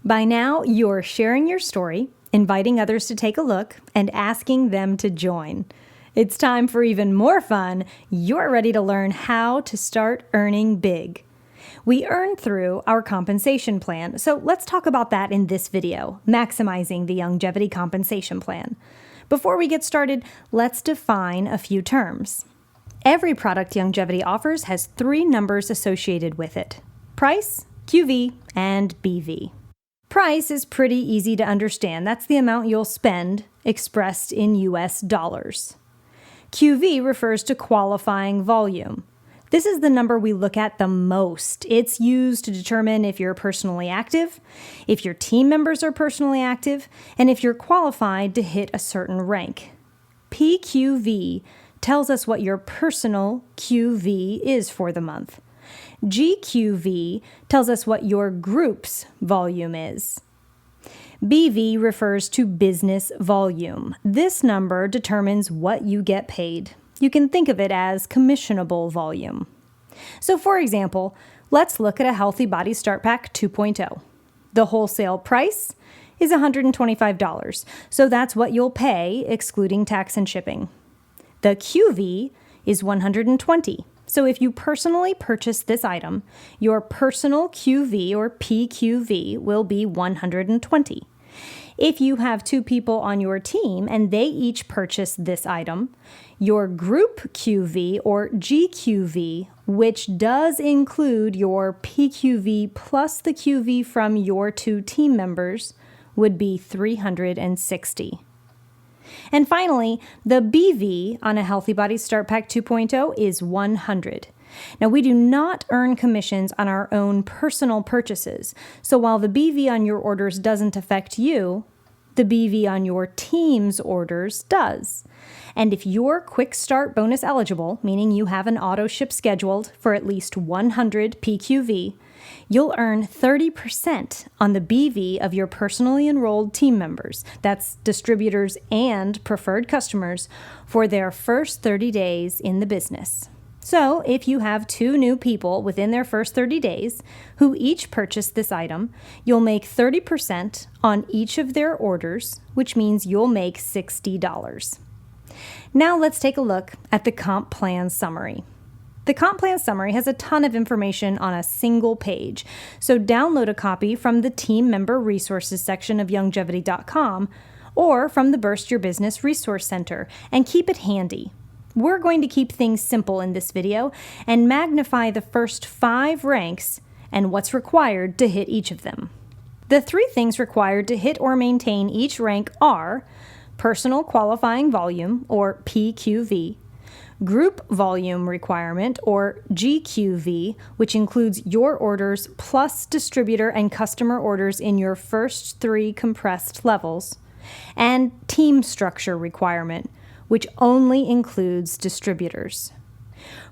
By now, you're sharing your story, inviting others to take a look, and asking them to join. It's time for even more fun. You're ready to learn how to start earning big. We earn through our compensation plan, so let's talk about that in this video, maximizing the Youngevity compensation plan. Before we get started, let's define a few terms. Every product Youngevity offers has three numbers associated with it: price, QV, and BV. Price is pretty easy to understand. That's the amount you'll spend, expressed in US dollars. QV refers to qualifying volume. This is the number we look at the most. It's used to determine if you're personally active, if your team members are personally active, and if you're qualified to hit a certain rank. PQV tells us what your personal QV is for the month. GQV tells us what your group's volume is. BV refers to business volume. This number determines what you get paid. You can think of it as commissionable volume. So for example, let's look at a Healthy Body Start Pack 2.0. The wholesale price is $125, so that's what you'll pay excluding tax and shipping. The QV is $120. So if you personally purchase this item, your personal QV or PQV will be $120. If you have two people on your team and they each purchase this item, your group QV or GQV, which does include your PQV plus the QV from your two team members, would be $360. And finally, the BV on a Healthy Body Start Pack 2.0 is $100. Now, we do not earn commissions on our own personal purchases, so while the BV on your orders doesn't affect you, the BV on your team's orders does. And if you're Quick Start bonus eligible, meaning you have an auto ship scheduled for at least 100 PQV, you'll earn 30% on the BV of your personally enrolled team members, that's distributors and preferred customers, for their first 30 days in the business. So if you have two new people within their first 30 days who each purchase this item, you'll make 30% on each of their orders, which means you'll make $60. Now let's take a look at the comp plan summary. The comp plan summary has a ton of information on a single page, so download a copy from the Team Member Resources section of Youngevity.com or from the Burst Your Business Resource Center, and keep it handy. We're going to keep things simple in this video and magnify the first 5 ranks and what's required to hit each of them. The 3 things required to hit or maintain each rank are personal qualifying volume, or PQV, group volume requirement, or GQV, which includes your orders plus distributor and customer orders in your first 3 compressed levels, and team structure requirement, which only includes distributors.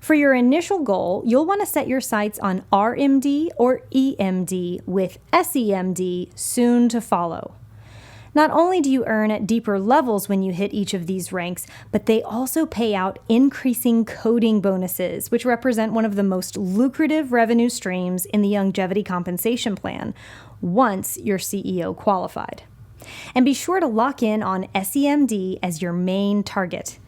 For your initial goal, you'll want to set your sights on RMD or EMD, with SEMD soon to follow. Not only do you earn at deeper levels when you hit each of these ranks, but they also pay out increasing coding bonuses, which represent one of the most lucrative revenue streams in the Youngevity compensation plan once you're CEO qualified. And be sure to lock in on SEMD as your main target.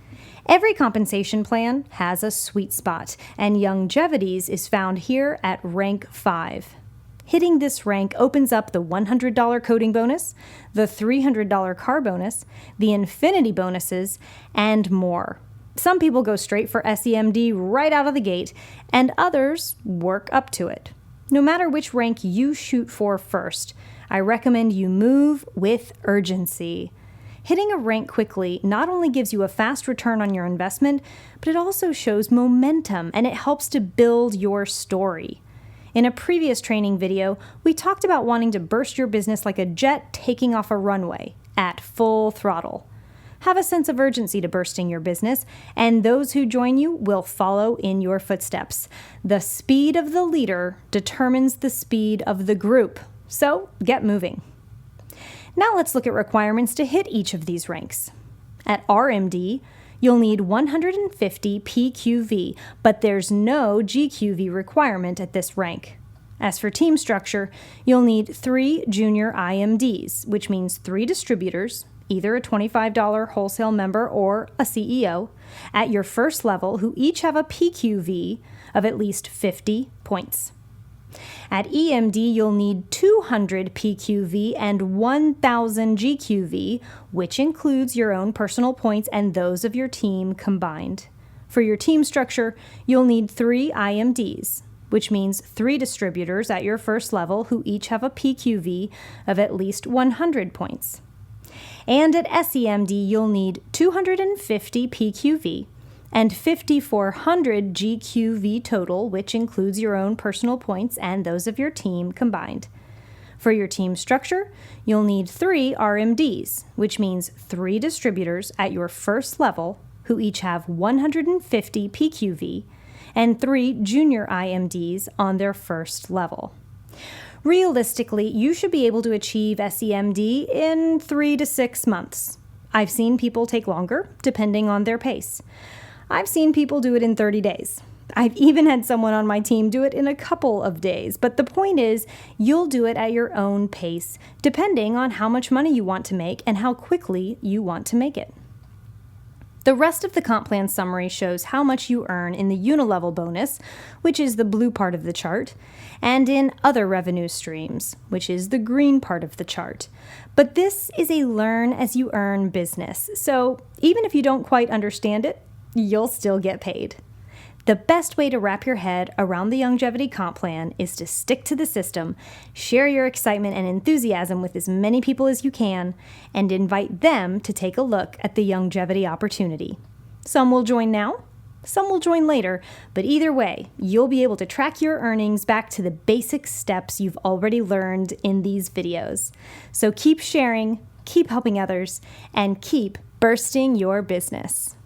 Every compensation plan has a sweet spot, and Youngevity's is found here at rank 5. Hitting this rank opens up the $100 coding bonus, the $300 car bonus, the infinity bonuses, and more. Some people go straight for SEMD right out of the gate, and others work up to it. No matter which rank you shoot for first, I recommend you move with urgency. Hitting a rank quickly not only gives you a fast return on your investment, but it also shows momentum, and it helps to build your story. In a previous training video, we talked about wanting to burst your business like a jet taking off a runway at full throttle. Have a sense of urgency to bursting your business, and those who join you will follow in your footsteps. The speed of the leader determines the speed of the group, so get moving. Now let's look at requirements to hit each of these ranks. At RMD, you'll need 150 PQV, but there's no GQV requirement at this rank. As for team structure, you'll need 3 junior IMDs, which means 3 distributors, either a $25 wholesale member or a CEO, at your first level who each have a PQV of at least 50 points. At EMD, you'll need 200 PQV and 1,000 GQV, which includes your own personal points and those of your team combined. For your team structure, you'll need 3 IMDs, which means 3 distributors at your first level who each have a PQV of at least 100 points. And at SEMD, you'll need 250 PQV and 5,400 GQV total, which includes your own personal points and those of your team combined. For your team structure, you'll need 3 RMDs, which means 3 distributors at your first level who each have 150 PQV and 3 junior IMDs on their first level. Realistically, you should be able to achieve SEMD in 3 to 6 months. I've seen people take longer, depending on their pace. I've seen people do it in 30 days. I've even had someone on my team do it in a couple of days. But the point is, you'll do it at your own pace, depending on how much money you want to make and how quickly you want to make it. The rest of the comp plan summary shows how much you earn in the unilevel bonus, which is the blue part of the chart, and in other revenue streams, which is the green part of the chart. But this is a learn as you earn business, so even if you don't quite understand it, you'll still get paid. The best way to wrap your head around the Youngevity comp plan is to stick to the system, share your excitement and enthusiasm with as many people as you can, and invite them to take a look at the Youngevity opportunity. Some will join now, some will join later, but either way, you'll be able to track your earnings back to the basic steps you've already learned in these videos. So keep sharing, keep helping others, and keep bursting your business.